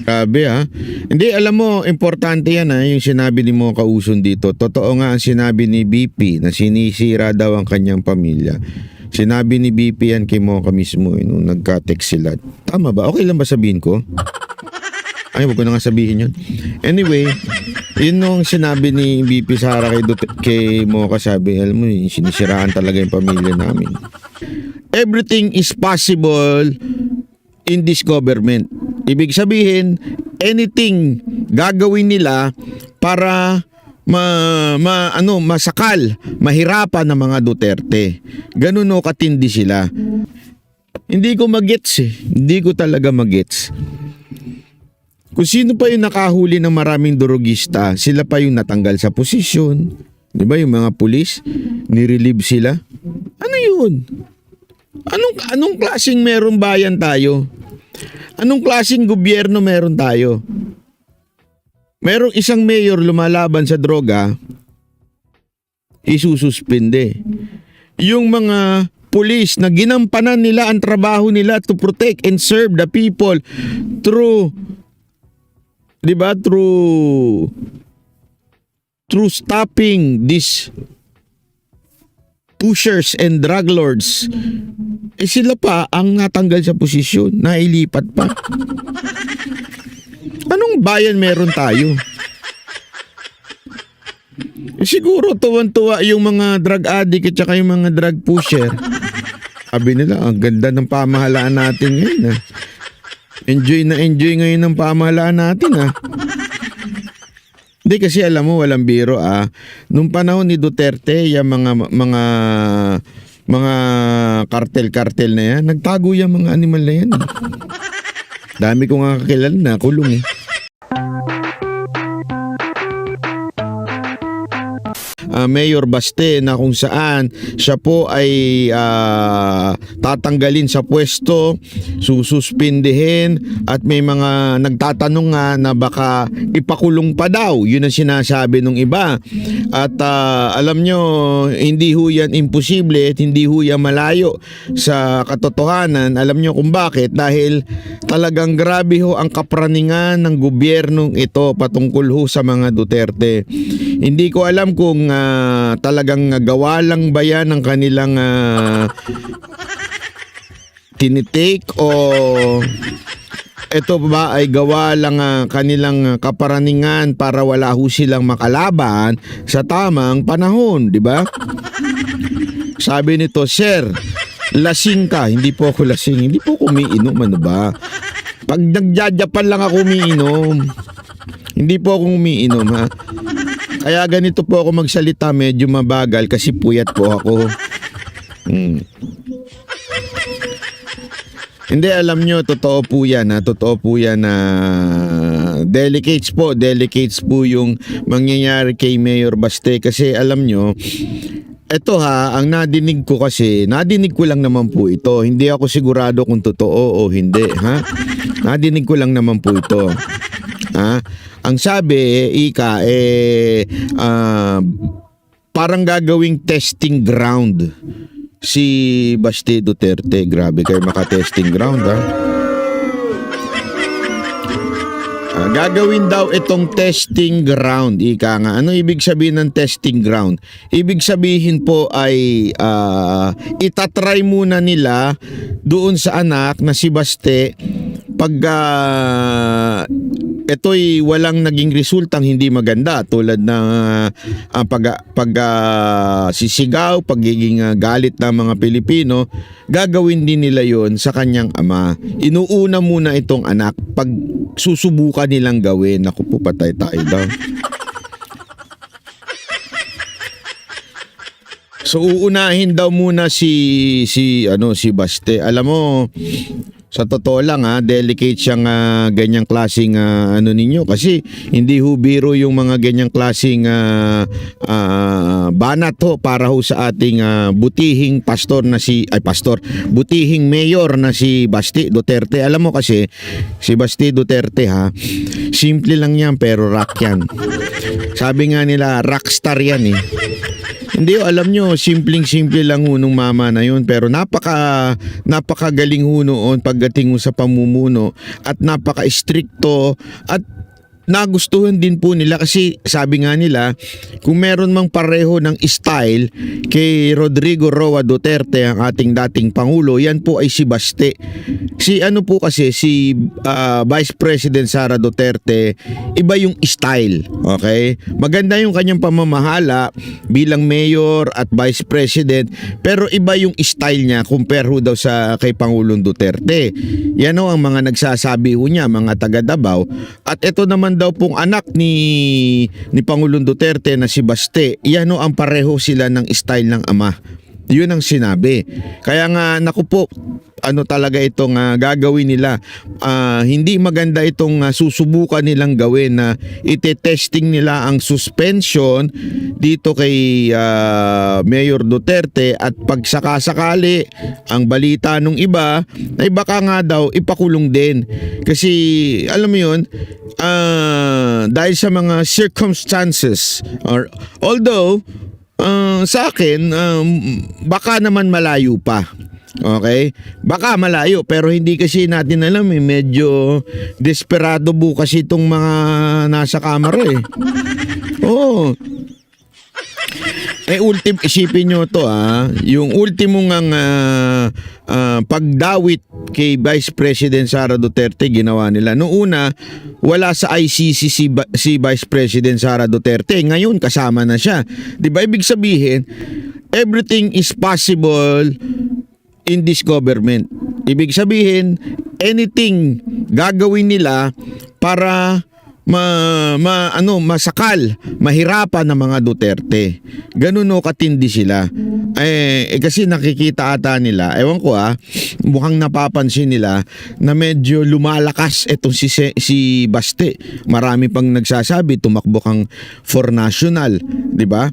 Grabe ha. Hindi, alam mo, importante yan ha, yung sinabi ni Mo Kauson dito. Totoo nga ang sinabi ni BP na sinisira daw ang kanyang pamilya. Sinabi ni BP yan kay Mocha mismo nung nagka-text sila. Tama ba? Okay lang ba sabihin ko? Ay, wag ko na nga sabihin yun. Anyway, yun nung sinabi ni BP Sara kay Mocha, sabi, alam mo, sinisiraan talaga yung pamilya namin. Everything is possible in this government. Ibig sabihin, anything gagawin nila para masakal, mahirapan ng mga Duterte. Ganun o katindi sila. Hindi ko magets eh. Hindi ko talaga magets. Kung sino pa yung nakahuli ng maraming durugista, sila pa yung natanggal sa posisyon. Di ba yung mga pulis, nirelieve sila? Ano yun? Anong klaseng meron bayan tayo? Anong klaseng gobyerno meron tayo? Merong isang mayor lumalaban sa droga, isususpinde. Yung mga pulis na ginampanan nila ang trabaho nila to protect and serve the people through, di ba, through stopping these pushers and drug lords, sila pa ang natanggal sa posisyon, nailipat pa. Anong bayan meron tayo? Siguro tuwan-tuwa yung mga drug addict at saka yung mga drug pusher. Sabi nila, ang ganda ng pamahalaan natin ngayon. Ha? Enjoy na enjoy ngayon ng pamahalaan natin. Ha? Hindi kasi alam mo, walang biro. Nung panahon ni Duterte, yung mga kartel-kartel na yan, nagtago yung mga animal na yan. Dami ko nga kakilala na kulong eh. Mayor Baste na kung saan siya po ay tatanggalin sa pwesto, sususpindihin at may mga nagtatanong nga na baka ipakulong pa daw. Yun ang sinasabi ng iba. At alam nyo, hindi ho yan imposible at hindi ho yan malayo sa katotohanan. Alam nyo kung bakit? Dahil talagang grabe ho ang kapraningan ng gobyernong ito patungkol ho sa mga Duterte. Hindi ko alam kung talagang gawa lang ba yan ng kanilang tinitake o ito ba ay gawa lang kanilang kaparaningan para wala ho silang makalaban sa tamang panahon, di ba? Sabi nito, sir, lasing ka. Hindi po ako lasing. Hindi po ako umiinom. Ano ba? Pag nagjajapan lang ako umiinom. Hindi po ako umiinom, ha? Kaya ganito po ako magsalita, medyo mabagal kasi puyat po ako. Hindi, alam nyo, totoo po yan. Totoo po yan na delicates po yung mangyayari kay Mayor Baste. Kasi alam nyo, eto ang nadinig ko lang naman po ito. Hindi ako sigurado kung totoo o hindi. Nadinig ko lang naman po ito. Ang sabi, parang gagawing testing ground si Baste Duterte. Grabe kayo maka-testing ground, gagawin daw itong testing ground. Ano ibig sabihin ng testing ground? Ibig sabihin po ay itatry muna nila doon sa anak na si Baste pag ito'y walang naging resultang hindi maganda tulad ng sisigaw, pagiging galit ng mga Pilipino, gagawin din nila yon sa kanyang ama. Inuuna muna itong anak pag susubukan nilang gawin. Naku po, patay tayo daw. So uunahin daw muna si Baste. Alam mo, sa totoo lang delicate siyang ganyang klaseng ninyo kasi hindi ho biro yung mga ganyang klaseng banat ho para ho sa ating butihing butihing mayor na si Baste Duterte. Alam mo kasi si Baste Duterte simple lang yan pero rock yan. Sabi nga nila rockstar yan eh. Hindi, alam nyo, simpleng-simple lang ho nung mama na yun, pero napakagaling ho noon pagdating ho sa pamumuno at napaka-stricto at nagustuhan din po nila kasi sabi nga nila kung meron mang pareho ng style kay Rodrigo Roa Duterte, ang ating dating Pangulo, yan po ay si Baste. Si ano po kasi si Vice President Sara Duterte, iba yung style, okay? Maganda yung kanyang pamamahala bilang mayor at Vice President, pero iba yung style niya compare ho daw sa kay Pangulong Duterte. Yan ho ang mga nagsasabi ho niya, mga taga Davao. At ito naman daw pong anak ni Pangulong Duterte na si Baste, yan ho ang pareho sila ng style ng ama. Yun ang sinabi. Kaya nga naku po, ano talaga itong gagawin nila. Hindi maganda itong susubukan nilang gawin na ite-testing nila ang suspension dito kay Mayor Duterte at pagsakasakali ang balita nung iba ay baka nga daw ipakulong din. Kasi alam mo yun, dahil sa mga circumstances or although sa akin baka naman malayo pa. Okay? Baka malayo pero hindi kasi natin alam medyo desperado bukas itong mga nasa kamera eh. Oo. Isipin nyo to yung ultimong pagdawit kay Vice President Sara Duterte ginawa nila. Noong una, wala sa ICC si Vice President Sara Duterte. Ngayon, kasama na siya. Di ba? Ibig sabihin, everything is possible in this government. Ibig sabihin, anything gagawin nila para masakal, mahirapan ng mga Duterte. Ganun o katindi sila. Kasi nakikita ata nila, ewan ko mukhang napapansin nila na medyo lumalakas itong si Baste. Marami pang nagsasabi tumakbo kang for national, 'di ba?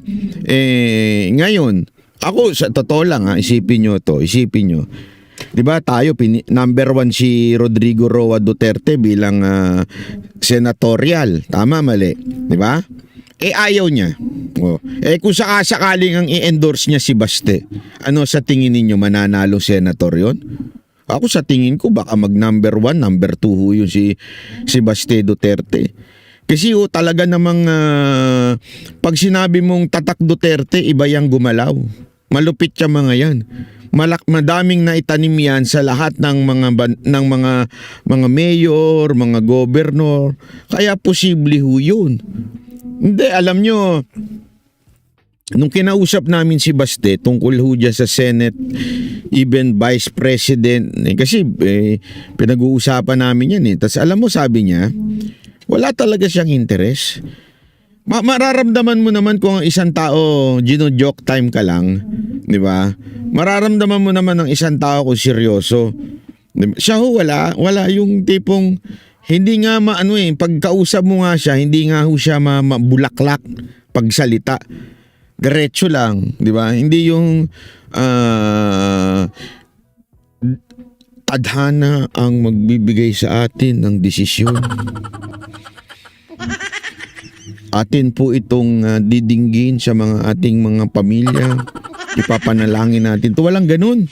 Ngayon, ako sa totoo lang isipin nyo. 'Di ba tayo number 1 si Rodrigo Roa Duterte bilang senatorial, tama mali, 'di ba? Ayaw niya. Kung sakaling ang i-endorse niya si Baste, ano sa tingin ninyo, mananalo senator 'yon? Ako sa tingin ko baka mag number 1, number 2 yun si Baste Duterte. Kasi talaga namang pag sinabi mong tatak Duterte, iba yang gumalaw. Malupit siya mga yan. Madaming naitanim yan sa lahat ng mga mayor, mga gobernador. Kaya posible ho yun. Hindi, alam nyo, nung kinausap namin si Baste tungkol ho dyan sa Senate, even Vice President, kasi pinag-uusapan namin yan Tapos alam mo, sabi niya, wala talaga siyang interes. Mararamdaman mo naman kung ang isang tao gino-joke time ka lang, 'di ba? Mararamdaman mo naman ng isang tao kung seryoso. Siya ho wala yung tipong hindi nga pagkausap mo nga siya, hindi nga ho siya mabulaklak pagsalita. Diretso lang, 'di ba? Hindi yung tadhana ang magbibigay sa atin ng desisyon. Atin po itong didinggin sa mga ating mga pamilya. Ipapanalangin natin. Walang ganun.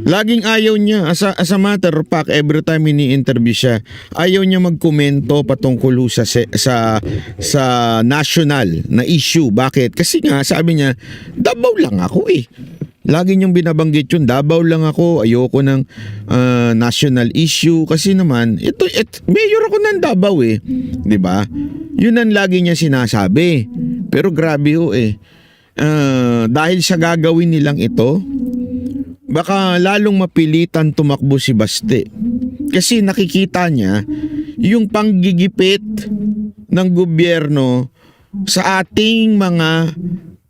Laging ayaw niya. As a matter of fact, every time ini-interview siya, ayaw niya magkomento patungkol sa national na issue. Bakit? Kasi nga, sabi niya, Davao lang ako Lagi niyong binabanggit yun, Davao lang ako, ayoko ng national issue. Kasi naman, mayor ako ng Davao di ba? Yun ang lagi niya sinasabi. Pero grabe dahil sa gagawin nilang ito, baka lalong mapilitan tumakbo si Baste. Kasi nakikita niya yung panggigipit ng gobyerno sa ating mga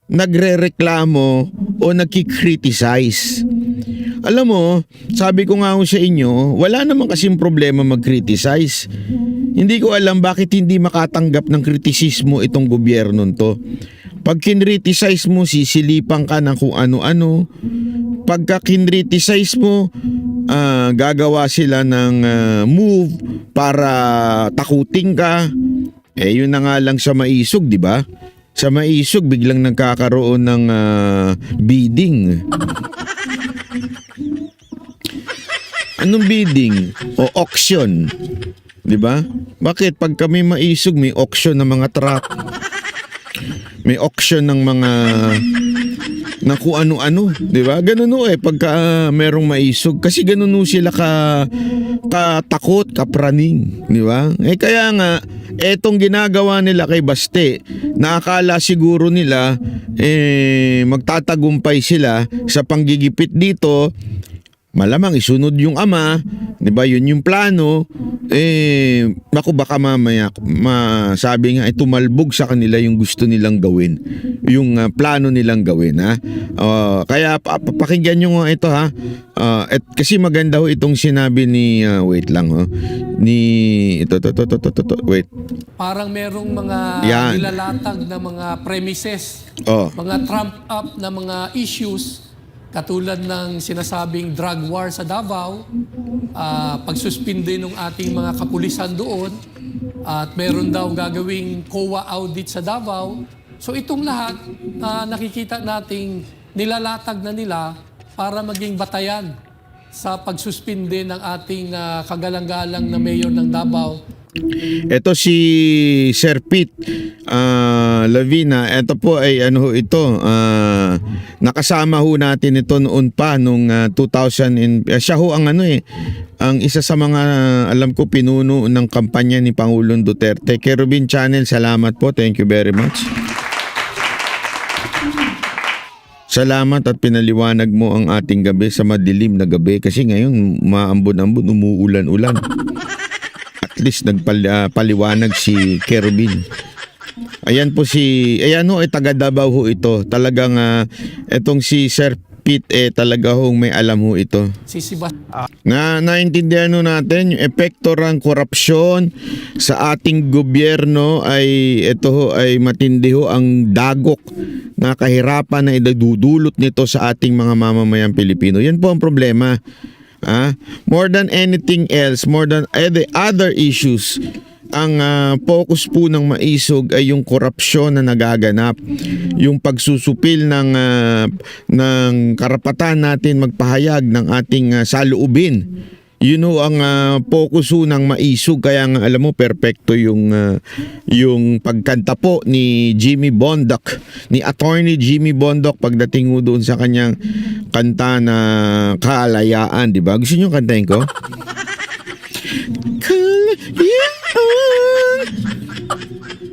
nagrereklamo o nagki-criticize. Alam mo, sabi ko nga sa inyo, wala naman kasing problema mag-criticize. Hindi ko alam bakit hindi makatanggap ng kritisismo itong gobyerno to. Pag kinriticize mo, sisilipan ka ng kung ano-ano. Pagka kinriticize mo, gagawa sila ng move para takutin ka. Yun na nga lang sa Maisog, di ba? Sa Maisog, biglang nagkakaroon ng bidding. Anong bidding? O auction. Di ba? Bakit? Pag kami Maisog, may auction ng mga truck. May auction ng mga na kung ano-ano, 'di ba? Ganun pagka merong Maisog kasi ganun sila katakot, kapraning, 'di ba? Kaya nga etong ginagawa nila kay Baste, naakala siguro nila magtatagumpay sila sa panggigipit dito. Malamang isunod yung ama, 'di ba? Yun yung plano. Ako baka mamaya masabi nga tumalbog sa kanila yung gusto nilang gawin, yung plano nilang gawin, ha. Kaya pakinggan niyo nga ito, ha. Kasi maganda ho itong sinabi ni wait lang, ni ito wait. Parang merong mga nilalatag na mga premises, mga trump up na mga issues. Katulad ng sinasabing drug war sa Davao, pagsuspinde ng ating mga kapulisan doon, at meron daw gagawing COA audit sa Davao. So itong lahat nakikita nating nilalatag na nila para maging batayan sa pagsuspinde ng ating kagalang-galang na mayor ng Davao. Ito si Sir Pete Lavina. Ito po ay nakasama ho natin ito noon pa nung 2000 siya ho ang ang isa sa mga alam ko pinuno ng kampanya ni Pangulong Duterte. Kerubin Channel, salamat po. Thank you very much. Salamat at pinaliwanag mo ang ating gabi sa madilim na gabi kasi ngayon maambon-ambon, umuulan-ulan. At least nagpaliwanag si Kerubin. Ayan po taga Davao ho ito. Talagang etong si Sir Pete talaga hong may alam ho ito. Naintindihan ho natin yung epekto ng korupsyon sa ating gobyerno ay ito ho ay matindi ho ang dagok na kahirapan na idudulot nito sa ating mga mamamayang Pilipino. Yan po ang problema. More than anything else, more than other issues, ang focus po ng Maisog ay yung korupsyon na nagaganap, yung pagsusupil ng karapatan natin magpahayag ng ating saloobin. Yun ho ang focus ho ng Maisog. Kaya nga alam mo, perpekto yung pagkanta po ni Jimmy Bondoc, ni Attorney Jimmy Bondoc pagdating ho doon sa kanyang kanta na Kalayaan, di ba? Gusto niyo kantahin ko? Kalayaan.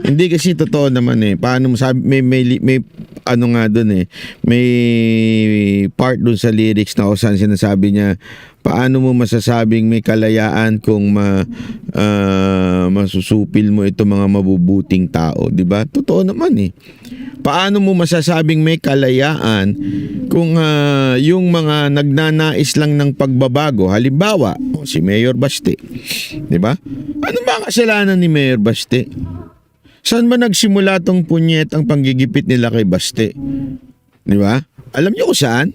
Hindi kasi totoo naman Paano mo sabi, may ano nga doon may part doon sa lyrics na kung saan sinasabi niya, paano mo masasabing may kalayaan kung masusupil mo ito mga mabubuting tao, di ba? Totoo naman Paano mo masasabing may kalayaan kung yung mga nagnanais lang ng pagbabago, halimbawa si Mayor Baste, di ba? Ano ba ang kasalanan ni Mayor Baste? Saan ba nagsimula tong punyet ang panggigipit nila kay Baste? Di ba? Alam niyo kung saan?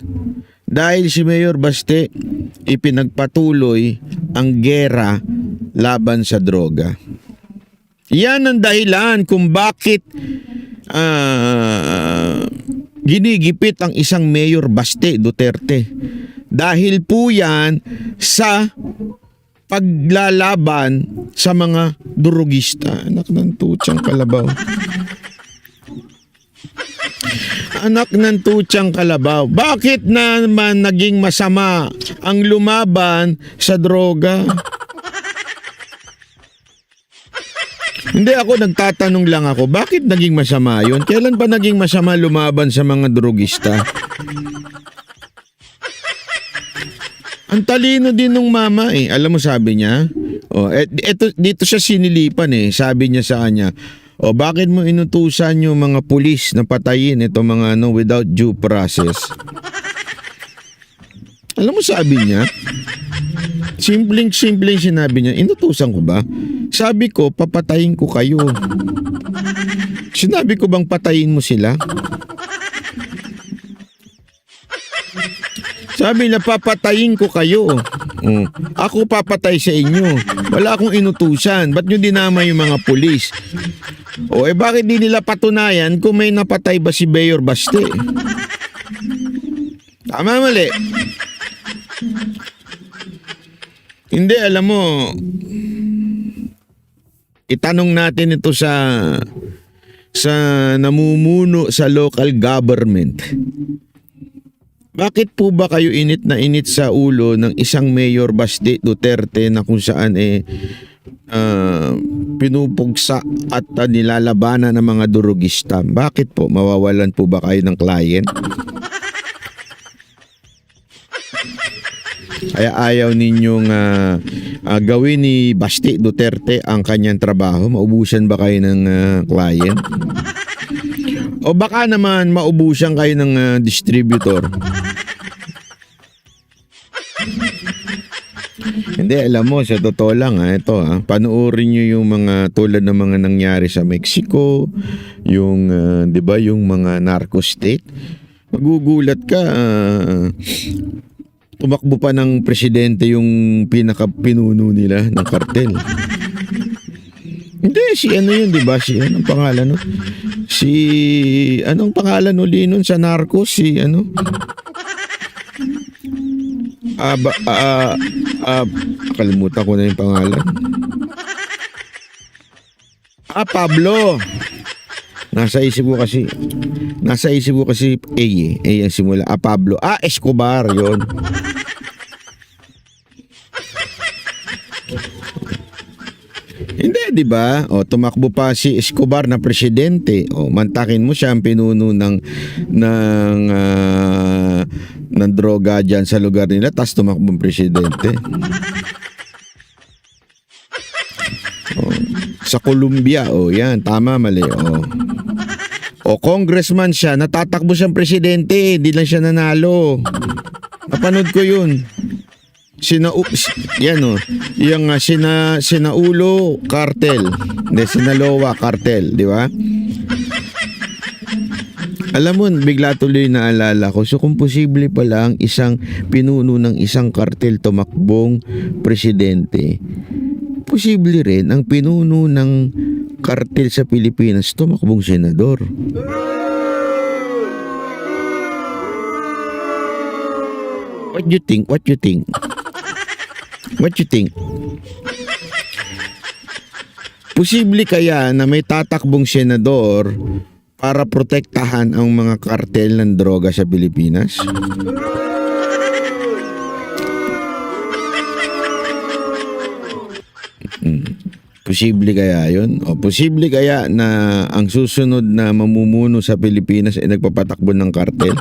Dahil si Mayor Baste ipinagpatuloy ang gera laban sa droga. Yan ang dahilan kung bakit ginigipit ang isang Mayor Baste Duterte. Dahil po yan sa paglalaban sa mga drogista. Anak ng tutsang kalabaw. Anak ng tutsang kalabaw. Bakit naman naging masama ang lumaban sa droga? Hindi, ako nagtatanong lang ako, bakit naging masama yun? Kailan pa naging masama lumaban sa mga drogista? Ang talino din ng mama Alam mo sabi niya? Dito siya sinilipan Sabi niya sa kanya, bakit mo inutusan yung mga pulis na patayin ito mga without due process? Alam mo sabi niya? Simpleng sinabi niya, inutusan ko ba? Sabi ko, papatayin ko kayo. Sinabi ko bang patayin mo sila? Sabi na papatayin ko kayo. Ako papatay sa inyo. Wala akong inutusan. Ba't nyo dinamay yung mga pulis? Bakit di nila patunayan kung may napatay ba si Mayor Baste? Tama, mali. Hindi, alam mo, itanong natin ito sa namumuno sa local government. Bakit po ba kayo init na init sa ulo ng isang Mayor Baste Duterte na kung saan pinupugsa at nilalabanan ng mga durugista? Bakit po? Mawawalan po ba kayo ng client? Kaya ayaw ninyong gawin ni Baste Duterte ang kanyang trabaho? Maubusan ba kayo ng client? O baka naman maubusan kayo ng distributor? Hindi, alam mo, sa totoo lang panoorin nyo yung mga tulad ng mga nangyari sa Mexico, yung 'di ba, yung mga narco state. Magugulat ka, tumakbo pa ng presidente yung pinaka-pinuno nila ng kartel. Hindi, si ano yun, 'di ba? Si anong pangalan no? Anong pangalan uli nun sa narcos? Si ano? Kalimutan ko na yung pangalan. Pablo. Nasa isip ko kasi A ang simula. Pablo. Escobar, yon. Hindi, di ba? Tumakbo pa si Escobar na presidente. Mantakin mo siya ang pinuno ng droga dyan sa lugar nila, tas tumakbo ang presidente. Sa Colombia, yan, tama, mali. Congressman siya, natatakbo siyang presidente, di lang siya nanalo. Napanood ko yun. Yung Sinaulo cartel, Sinaloa cartel, di ba? Alam mo, bigla tuloy naalala ko. So kung posible pala ang isang pinuno ng isang cartel tumakbong presidente, posible rin ang pinuno ng cartel sa Pilipinas tumakbong senador. What you think? Posible kaya na may tatakbong senador para protektahan ang mga kartel ng droga sa Pilipinas? Posible kaya yun? O posible kaya na ang susunod na mamumuno sa Pilipinas ay nagpapatakbo ng kartel?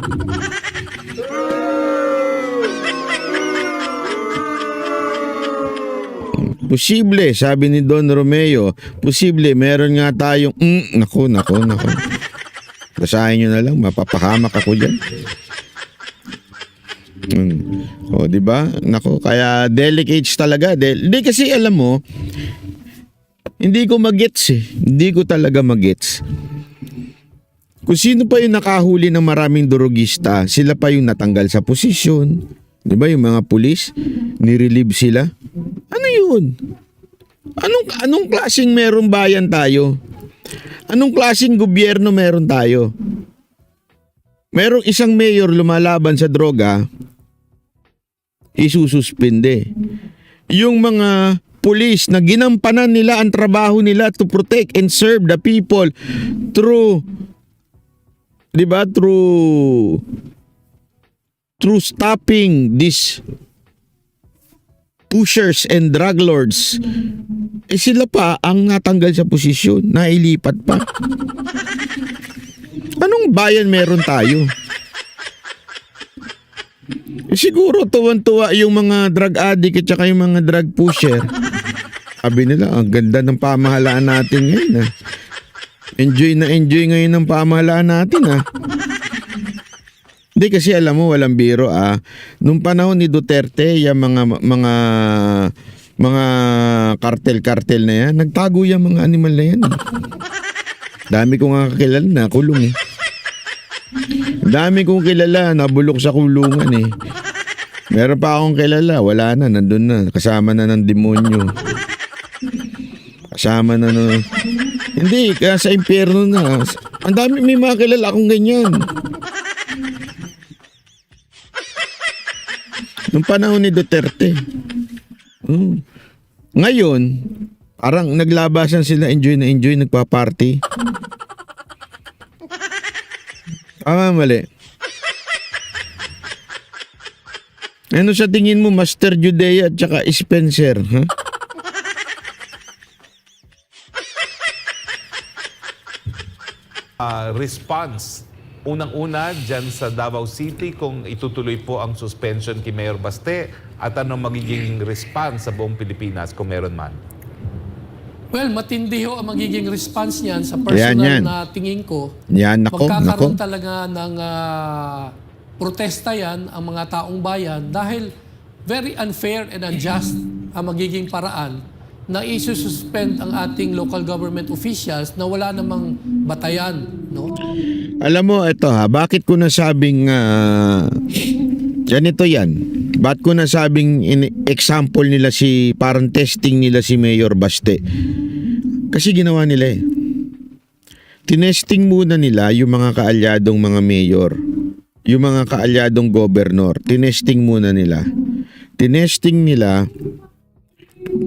Posible, sabi ni Don Romeo, posible, meron nga tayong, nako. Basahin nyo na lang, mapapahamak ako dyan. Di ba? Nako, kaya delicates talaga. Hindi kasi alam mo, hindi ko magets Hindi ko talaga magets. Kung sino pa yung nakahuli ng maraming durugista, sila pa yung natanggal sa posisyon. Di ba yung mga pulis, nirelieve sila? Ano yun? Anong klaseng meron bayan tayo? Anong klaseng gobyerno meron tayo? Merong isang mayor lumalaban sa droga, isususpinde. Yung mga pulis na ginampanan nila ang trabaho nila to protect and serve the people through, di ba, through stopping these pushers and drug lords, sila pa ang natanggal sa posisyon, nailipat pa. Anong bayan meron tayo? Siguro tuwan-tuwa yung mga drug addict at saka yung mga drug pusher. Sabi nila, ang ganda ng pamahalaan natin ngayon. Enjoy ngayon ng pamahalaan natin. Hindi kasi alam mo, walang biro nung panahon ni Duterte, yung mga kartel na yan, nagtago yung mga animal na yan. Dami kong kakilala na kulong Dami kong kilala, nabulok sa kulungan Meron pa akong kilala, wala na, nandun na, kasama na ng demonyo. Kasama na no. Hindi, kaya sa impyerno na. Ang dami, may mga kilala akong ganyan. Nung panahon ni Duterte. Ngayon, parang naglabasan sila, enjoy na enjoy, nagpa-party. Tama, mali. Ano sa tingin mo, Master Judea at saka Spencer? Ha? Response. Unang-una dyan sa Davao City kung itutuloy po ang suspension kay Mayor Baste at ano magiging response sa buong Pilipinas kung meron man. Well, matindi ho ang magiging response niyan sa personal Yan. na tingin ko. Yan, nako. Magkakaroon talaga ng protesta yan ang mga taong bayan dahil very unfair and unjust ang magiging paraan na isususpend ang ating local government officials na wala namang batayan, no? Alam mo, ito bakit ko nasabing ganito yan? Bakit ko nasabing example nila parang testing nila si Mayor Baste? Kasi ginawa nila eh. Tinesting muna nila yung mga kaalyadong mga mayor, yung mga kaalyadong gobernor. Tinesting muna nila. Tinesting nila,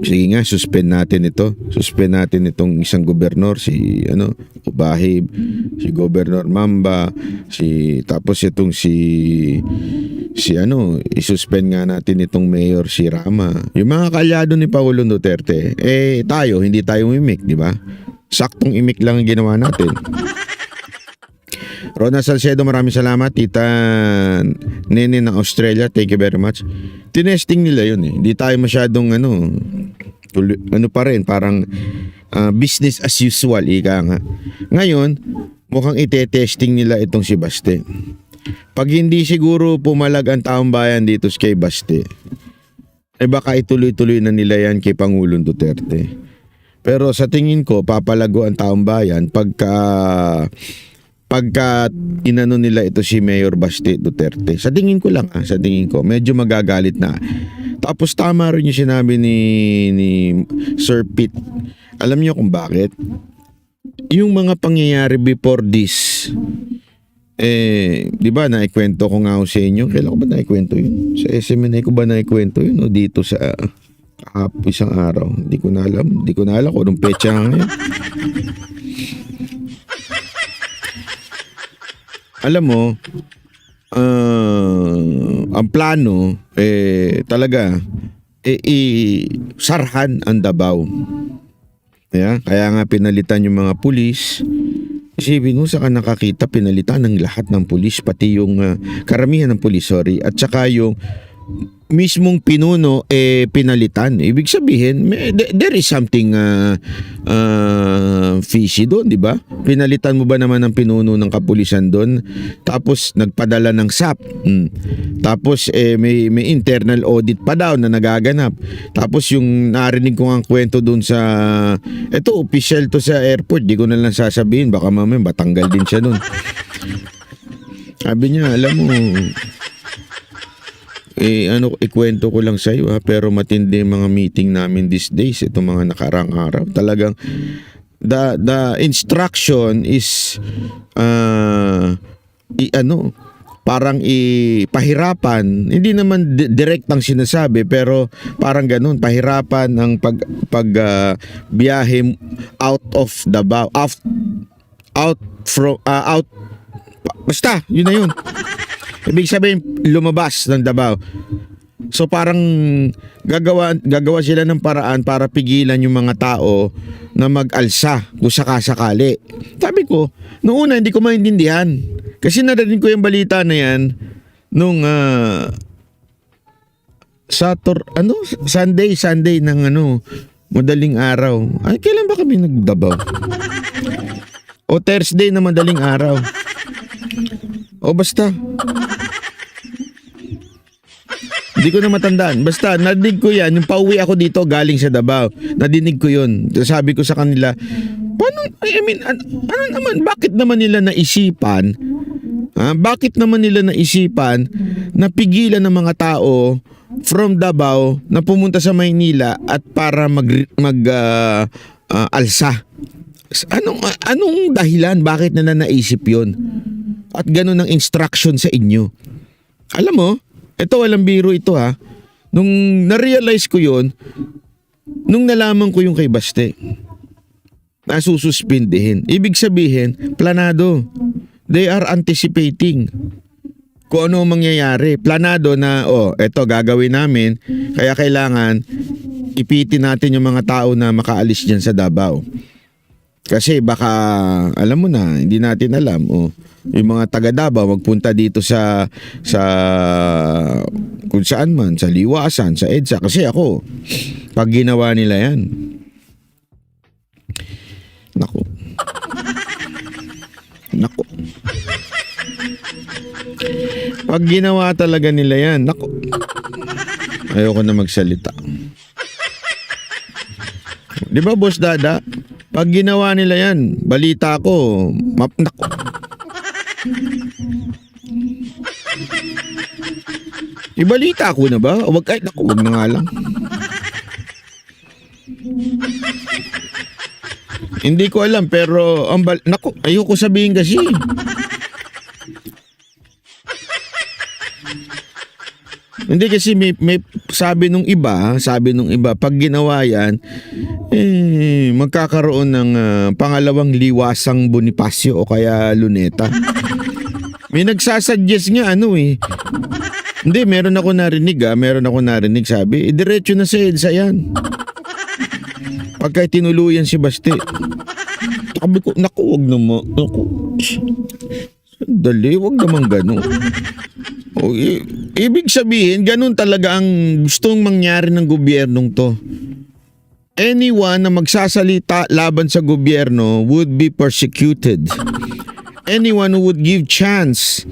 sige nga, suspend natin ito. Suspend natin itong isang gobernor, si Ubahib, si Governor Mamba, tapos itong isuspend nga natin itong mayor si Rama. Yung mga kaalyado ni Pangulong Duterte, tayo, hindi tayo umimik, di ba? Saktong imik lang ang ginawa natin. Rona Salcedo, maraming salamat. Tita Nene ng Australia, thank you very much. Tinesting nila yun eh. Hindi tayo masyadong pa rin, parang business as usual, ika nga. Ngayon, mukhang ite-testing nila itong si Baste. Pag hindi siguro pumalag ang taong bayan dito kay Baste, baka ituloy-tuloy na nila yan kay Pangulong Duterte. Pero sa tingin ko, papalago ang taong bayan pagka inano nila ito si Mayor Baste Duterte. Sa tingin ko lang, medyo magagalit na. Tapos tama rin yung sinabi ni Sir Pete. Alam niyo kung bakit? Yung mga pangyayari before this, di ba naikwento ko nga sa inyo? Kailan ko ba naikwento yun? Sa SMNA ko ba naikwento yun? O dito sa isang araw? Hindi ko na alam kung anong petsa nga ngayon. Alam mo, ang plano talaga sarhan ang Davao. Kaya nga pinalitan yung mga pulis. Isipin mo, saan nakakita pinalitan ng lahat ng pulis, pati yung karamihan ng pulis, at saka yung mismong pinuno pinalitan. Ibig sabihin, there is something fishy doon, di ba? Pinalitan mo ba naman ang pinuno ng kapulisan doon? Tapos nagpadala ng SAP. Tapos may internal audit pa daw na nagaganap. Tapos yung narinig ko ang kwento doon sa official to sa airport, di ko na lang sasabihin, baka mamaya batanggal din siya doon. Sabi niya, alam mo, ikwento ko lang sa iyo pero matindi mga meeting namin these days, itong mga nakarang araw. Talagang the instruction is parang ipahirapan, hindi naman direct ang sinasabi, pero parang ganun, pahirapan ang biyahe out of Davao, basta yun na yun. Ibig sabihin, lumabas ng Davao. So parang gagawa sila ng paraan para pigilan yung mga tao na mag-alsa kung sakasakali. Sabi ko, noong una hindi ko maintindihan. Kasi narinig ko yung balita na yan nung Sunday ng madaling araw. Ay, kailan ba kami nagdabaw? O Thursday na madaling araw. O basta. Hindi ko na matandaan. Basta, nadinig ko yan. Yung pauwi ako dito, galing sa Davao. Nadinig ko yun. Sabi ko sa kanila, ano naman, bakit naman nila naisipan Bakit naman nila naisipan na pigilan ng mga tao from Davao na pumunta sa Maynila at para alsa? Anong dahilan? Bakit nila naisip yun? At ganun ang instruction sa inyo. Alam mo, ito walang biro ito ha. Nung na-realize ko yun, nung nalaman ko yung kay Baste, nasususpindihin. Ibig sabihin, planado. They are anticipating kung ano mangyayari. Planado na, eto gagawin namin, kaya kailangan ipitin natin yung mga tao na makaalis dyan sa Davao. Kasi baka, alam mo na, hindi natin alam. Yung mga taga Davao magpunta dito sa kung saan man, sa Liwasan, sa EDSA. Kasi ako, pag ginawa nila yan, Naku. Pag ginawa talaga nila yan, naku. Ayoko na magsalita. Di ba, Boss Dada? Pag ginawa nila yan, balita ko, naku. Ibalita ko na ba? Wag na nga lang. Hindi ko alam pero naku, ayoko sabihin kasi. Hindi kasi may sabi nung iba pag ginawa yan magkakaroon ng pangalawang Liwasang Bonifacio o kaya Luneta. May nagsasuggest nga Hindi, meron ako narinig sabi, diretso na sa EDSA yan. Pagka tinuluyan si Baste. Sabi ko, naku, wag naman. Dali, wag naman gano'n. Ibig sabihin, ganun talaga ang gustong mangyari ng gobyernong to. Anyone na magsasalita laban sa gobyerno would be persecuted. Anyone who would give chance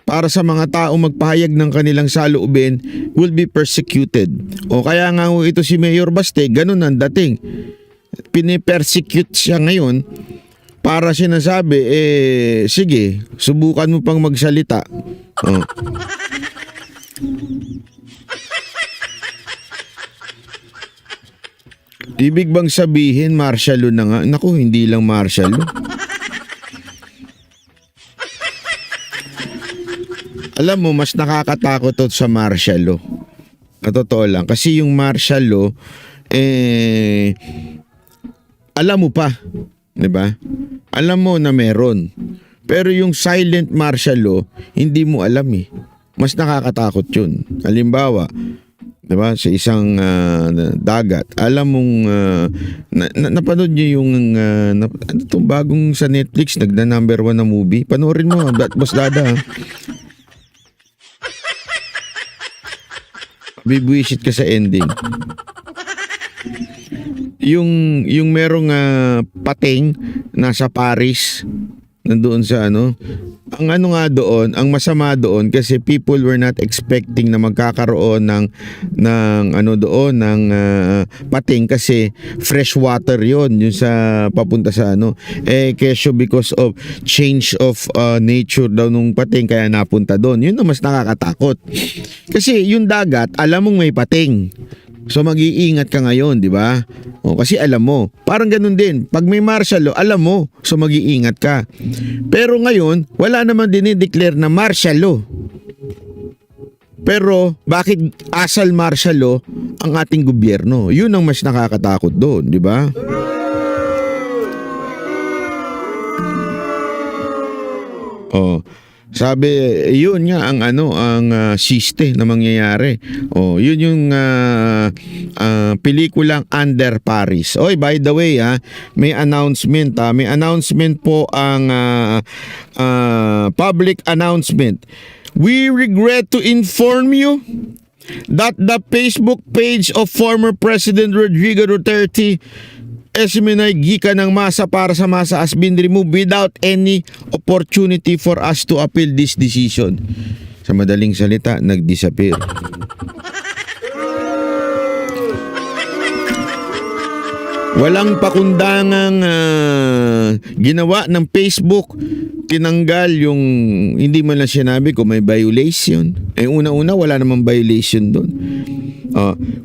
para sa mga tao magpahayag ng kanilang saloobin will be persecuted. O kaya nga ito si Mayor Baste, ganun ang dating. Pinipersecute siya ngayon para sinasabi, sige, subukan mo pang magsalita. Ibig bang sabihin, martial law na nga? Naku, hindi lang martial law. Alam mo, mas nakakatakot ito sa martial law. Totoo lang. Kasi yung martial law, alam mo pa. Diba? Alam mo na meron. Pero yung silent martial law, hindi mo alam Mas nakakatakot yun. Halimbawa, diba, sa isang dagat, alam mong, napanood nyo yung, ano itong bagong sa Netflix, nagna-number 1 na movie? Panoorin mo, Boss Dada. Bibwisit ka sa ending. Yung merong pating nasa Paris, nandoon sa ang doon, ang masama doon kasi people were not expecting na magkakaroon ng pating kasi fresh water yon yung sa papunta sa kesyo because of change of nature daw nung pating kaya napunta doon. Yun ang mas nakakatakot. Kasi yung dagat, alam mong may pating. So mag-iingat ka ngayon, di ba? Kasi alam mo, parang ganun din. Pag may martial law, alam mo, so mag-iingat ka. Pero ngayon, wala naman dinideclare na martial law. Pero bakit asal martial law ang ating gobyerno? Yun ang mas nakakatakot doon, di ba? Sabi, yun nga ang siste na mangyayari. Yun yung pelikulang Under Paris. By the way, may announcement. May announcement po ang public announcement. We regret to inform you that the Facebook page of former President Rodrigo Duterte Esiminay gikan ng masa para sa masa has been removed without any opportunity for us to appeal this decision. Sa madaling salita, nag-disappear. Walang pakundangang ginawa ng Facebook. Tinanggal yung, hindi mo lang sinabi kung may violation. Una-una, wala namang violation doon.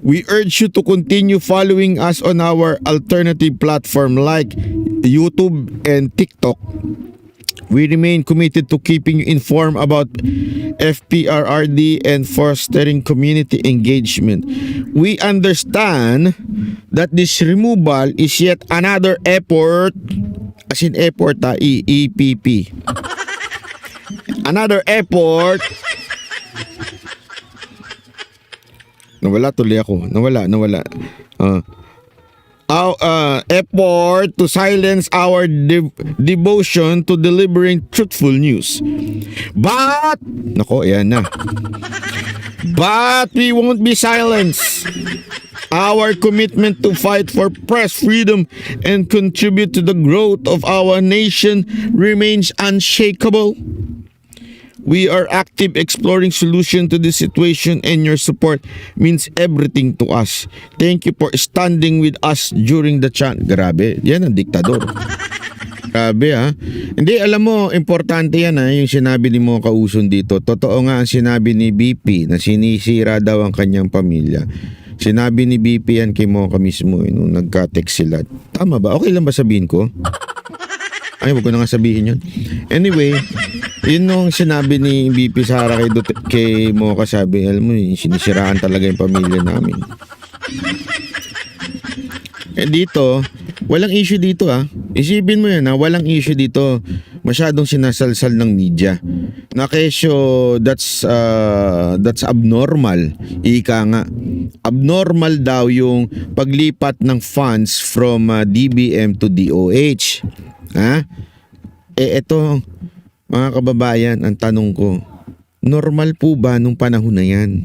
We urge you to continue following us on our alternative platform like YouTube and TikTok. We remain committed to keeping you informed about FPRRD and fostering community engagement. We understand that this removal is yet another effort, as in effort, EPP. Another effort. Nawala tuloy ako. Nawala. Our effort to silence our devotion to delivering truthful news. But, nako, ayan na. But we won't be silenced. Our commitment to fight for press freedom and contribute to the growth of our nation remains unshakable. We are active exploring solution to this situation, and your support means everything to us. Thank you for standing with us during the chant. Grabe, yan ang diktador. Grabe ha. Hindi, alam mo, importante yan ha, yung sinabi ni Mocha Uson dito. Totoo nga ang sinabi ni BP na sinisira daw ang kanyang pamilya. Sinabi ni BP yan kay Mocha mismo nung nagka-text sila. Tama ba? Okay lang ba sabihin ko? Ay, wag ko na nga sabihin yun. Anyway, yun nung sinabi ni BP Sara kay Mocha, sabi, alam mo, sinisiraan talaga yung pamilya namin. Dito, walang issue dito Isipin mo yan walang issue dito. Masyadong sinasalsal ng media. Na kesyo, that's abnormal. Ika nga. Abnormal daw yung paglipat ng funds from DBM to DOH. Eto, mga kababayan, ang tanong ko, normal po ba nung panahon na yan?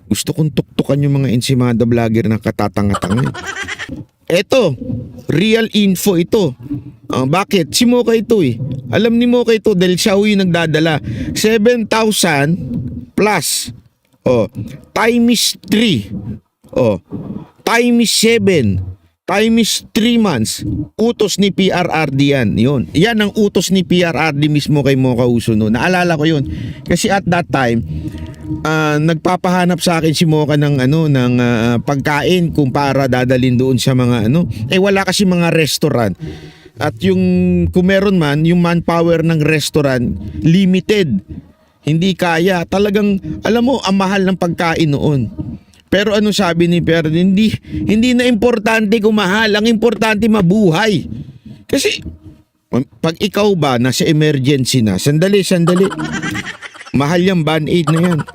Gusto kong tuktukan yung mga ensimada vlogger na katatanga-tanga. Eto, real info ito. Bakit? Si Mocha ito Alam ni Mocha ito dahil siya yung nagdadala. 7,000 plus. Times 3. Times 7. Times 3 months, utos ni PRRD yan. Yan ang utos ni PRRD mismo kay Mocha Uson. Naalala ko yun. Kasi at that time, nagpapahanap sa akin si Mocha ng pagkain kung para dadalhin doon sa mga wala kasi mga restaurant. At yung kung meron man, yung manpower ng restaurant limited. Hindi kaya. Talagang alam mo, ang mahal ng pagkain noon. Pero ano sabi ni Perry, hindi na importante kung mahal, ang importante mabuhay. Kasi pag ikaw ba nasa emergency na, sandali. Mahal yung band-aid na yan.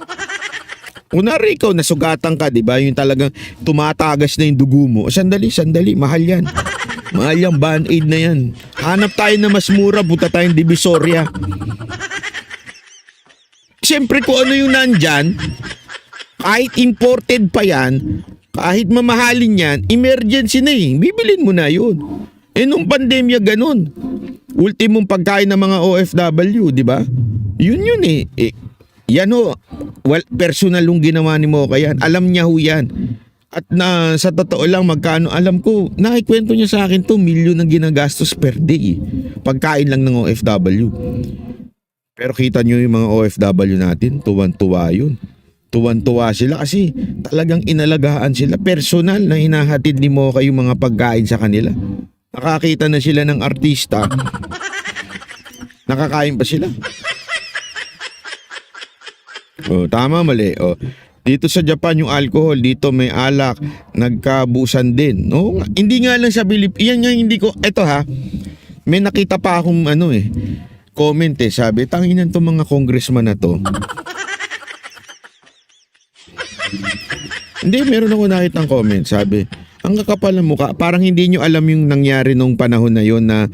Kunwari ikaw nasugatan ka, di ba? Yung talagang tumatagas na yung dugo mo. Sandali, mahal yan. Mahal yung band-aid na yan. Hanap tayo na mas mura, buta tayong Divisoria. Siyempre kung ano yung nandyan, kahit imported pa yan, kahit mamahalin yan, emergency na bibilin mo na yun. Nung pandemya ganun. Ultimong pagkain ng mga OFW, di ba? Yun yan personal yung ginawa ni Mocha yan. Alam niya yan. At sa totoo lang, magkano, alam ko, nakikwento niya sa akin to, milyon ang ginagastos per day. Pagkain lang ng OFW. Pero kita niyo yung mga OFW natin, tuwan-tuwa yun. Tuwan-tuwa sila kasi talagang inalagaan sila. Personal na hinahatid ni Mocha yung mga pagkain sa kanila. Nakakita na sila ng artista. Nakakain pa sila. Tama, mali. Dito sa Japan yung alcohol, dito may alak, nagkabusan din. Hindi nga lang sa Pilipinas. Yan nga hindi ko, eto may nakita pa akong comment sabi, tanginan to mga congressman na to. Hindi, meron ako nakitang comment, sabi, ang kakapal ng mukha, parang hindi nyo alam yung nangyari nung panahon na yon na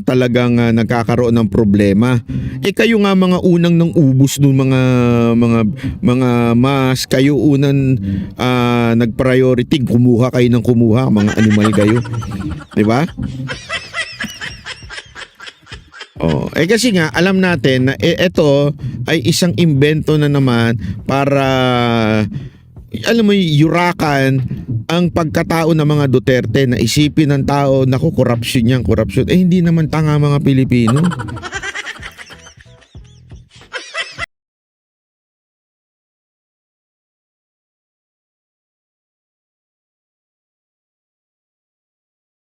talagang nagkakaroon ng problema. Kayo nga mga unang nang ubos nung mga mas, kayo unang nag-priority, kumuha kayo ng kumuha, mga animal kayo. Di ba? Kasi nga alam natin na ito ay isang imbento na naman para alam mo, yurakan ang pagkatao ng mga Duterte na isipin ng tao, naku, korupsyon yan, korupsyon. Eh, hindi naman tanga mga Pilipino.